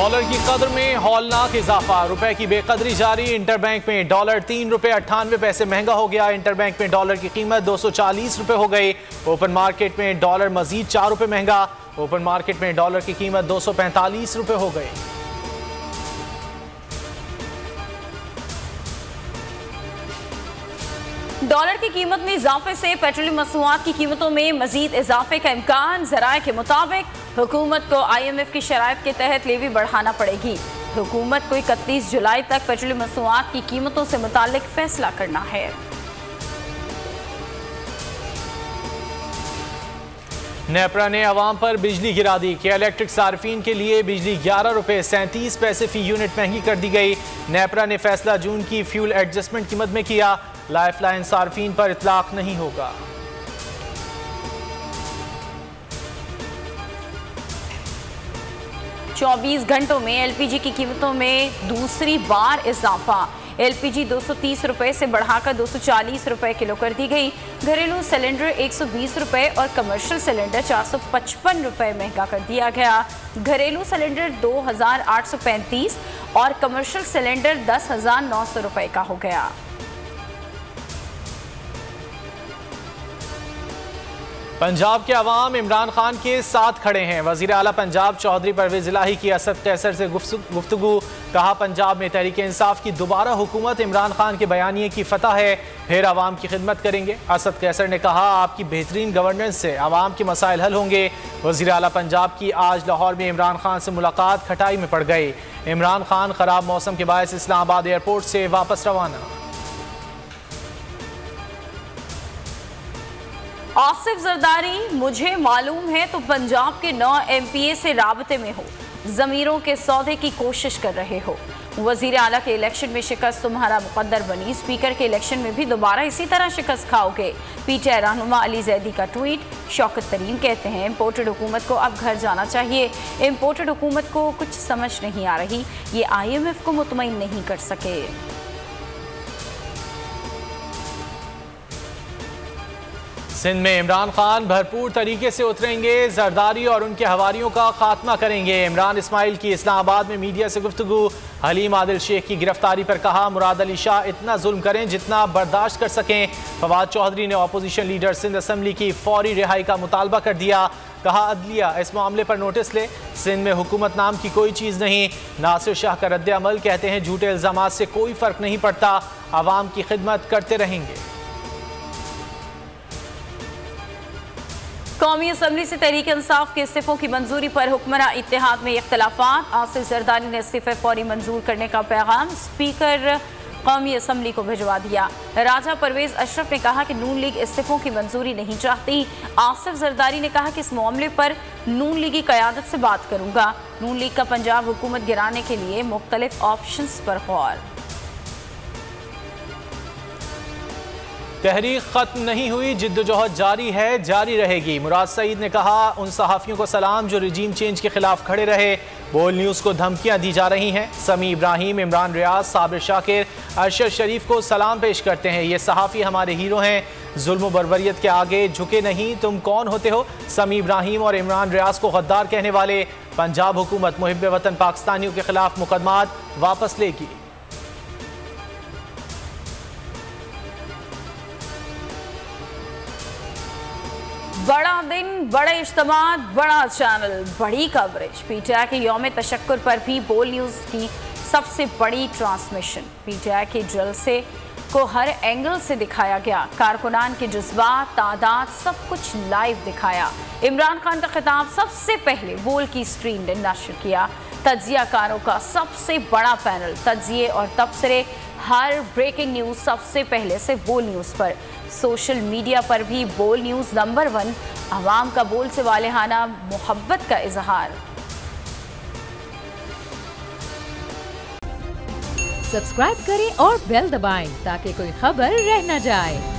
Dollar की कदर में हौलनाक इजाफा, रुपए की बेकदरी जारी। इंटरबैंक में डॉलर 3 रुपए 98 पैसे महंगा हो गया। इंटरबैंक में डॉलर की कीमत 240 रुपए हो गई। ओपन मार्केट में डॉलर मजीद 4 रुपए महंगा। ओपन मार्केट में डॉलर की कीमत 245 रुपए हो गई। डॉलर की कीमत में इजाफे से पेट्रोलियम मसनूआत की कीमतों में मजीद इजाफे का इम्कान। ज़राए के मुताबिक हुकूमत को IMF की शराइत के तहत लेवी बढ़ाना पड़ेगी। हुकूमत को 31 जुलाई तक पेट्रोलियम मसनूआत की कीमतों से मुताल्लिक फैसला करना है। नेपरा ने अवाम पर बिजली गिरा दी कि इलेक्ट्रिक सार्फिन के लिए बिजली 11 रुपए 37 पैसे फी यूनिट महंगी कर दी गई। नेपरा ने फैसला जून की फ्यूल एडजस्टमेंट कीमत में किया। लाइफलाइन सार्फिन पर इतलाक नहीं होगा। चौबीस घंटों में LPG की कीमतों में दूसरी बार इजाफा। LPG 230 रुपए से बढ़ाकर 240 रुपए किलो कर दी गई। घरेलू सिलेंडर 120 रुपए और कमर्शियल सिलेंडर 455 रुपए महंगा कर दिया गया। घरेलू सिलेंडर 2835 और कमर्शियल सिलेंडर 10,900 रुपए का हो गया। पंजाब के अवाम इमरान खान के साथ खड़े हैं। वज़ीर आला पंजाब चौधरी परवेज़ इलाही की असद कैसर से गुफ्तगू। कहा, पंजाब में तहरीक इंसाफ की दोबारा हुकूमत इमरान खान के बयानिए की फतह है, फिर अवाम की खिदमत करेंगे। असद कैसर ने कहा, आपकी बेहतरीन गवर्नेंस से अवाम के मसाइल हल होंगे। वज़ीर आला पंजाब की आज लाहौर में इमरान खान से मुलाकात खटाई में पड़ गई। इमरान खान खराब मौसम के बायस इस्लामाबाद एयरपोर्ट से वापस रवाना। आसिफ जरदारी, मुझे मालूम है तो पंजाब के 9 MPA से राबते में हो, ज़मीरों के सौदे की कोशिश कर रहे हो। वज़ीर आला के इलेक्शन में शिकस्त तुम्हारा मुकद्दर बनी, स्पीकर के इलेक्शन में भी दोबारा इसी तरह शिकस्त खाओगे। PTI रहनुमा अली जैदी का ट्वीट। शौकत तरीन कहते हैं, इम्पोर्टेड हुकूमत को अब घर जाना चाहिए। इम्पोर्टेड हुकूमत को कुछ समझ नहीं आ रही, ये IMF को मुतमईन नहीं कर सके। सिंध में इमरान खान भरपूर तरीके से उतरेंगे। जरदारी और उनके हवारियों का खात्मा करेंगे। इमरान इस्माइल की इस्लामाबाद में मीडिया से गुफ्तगू। हलीम आदिल शेख की गिरफ्तारी पर कहा, मुराद अली शाह इतना जुल्म करें जितना बर्दाश्त कर सकें। फवाद चौधरी ने अपोजिशन लीडर सिंध असम्बली की फौरी रिहाई का मुतालबा कर दिया। कहा, अदलिया इस मामले पर नोटिस ले। सिंध में हुकूमत नाम की कोई चीज़ नहीं। नासिर शाह का रद्द अमल, कहते हैं झूठे इल्ज़ामात से कोई फ़र्क नहीं पड़ता, आवाम की खिदमत करते रहेंगे। कौमी असम्बली से तहरीक इंसाफ के इस्तीफों की मंजूरी पर हुक्मरां इत्तेहाद में इख्तलाफात। आसिफ जरदारी ने इस्तीफे फौरी मंजूर करने का पैगाम स्पीकर कौमी असम्बली को भिजवा दिया। राजा परवेज अशरफ ने कहा कि नून लीग इस्तीफों की मंजूरी नहीं चाहती। आसिफ जरदारी ने कहा कि इस मामले पर नून लीगी क़यादत से बात करूंगा। नून लीग का पंजाब हुकूमत गिराने के लिए मुख्तलिफ ऑप्शंस पर गौर। तहरीक खत्म नहीं हुई, जिद्दोजहद जारी है, जारी रहेगी। मुराद सईद ने कहा, उन सहाफ़ियों को सलाम जो रजीम चेंज के खिलाफ खड़े रहे। बोल न्यूज़ को धमकियां दी जा रही हैं। समी इब्राहिम, इमरान रियाज, साबिर शाकिर, अरशद शरीफ को सलाम पेश करते हैं। ये सहाफ़ी हमारे हीरो हैं, जुल्म बर्बरियत के आगे झुके नहीं। तुम कौन होते हो? समी इब्राहिम और इमरान रियाज को गद्दार कहने वाले। पंजाब हुकूमत मुहिब्बे वतन पाकिस्तानियों के खिलाफ मुकदमात वापस लेगी। बड़ा दिन, बड़े इज्तिमा, बड़ा चैनल, बड़ी कवरेज। PTI के यौम तशक्कुर पर भी बोल न्यूज़ की सबसे बड़ी ट्रांसमिशन। PTI के जलसे को हर एंगल से दिखाया गया। कारकुनान के जज्बात, तादाद, सब कुछ लाइव दिखाया। इमरान खान का खिताब सबसे पहले बोल की स्क्रीन ने नशर किया। तज्जियाकारों का सबसे बड़ा पैनल, तज्जिए और तबसरे, हर ब्रेकिंग न्यूज़ सबसे पहले से बोल न्यूज़ पर। सोशल मीडिया पर भी बोल न्यूज़ नंबर 1। अवाम का बोल से वालेहाना मोहब्बत का इजहार। सब्सक्राइब करें और बेल दबाएं ताकि कोई खबर रह न जाए।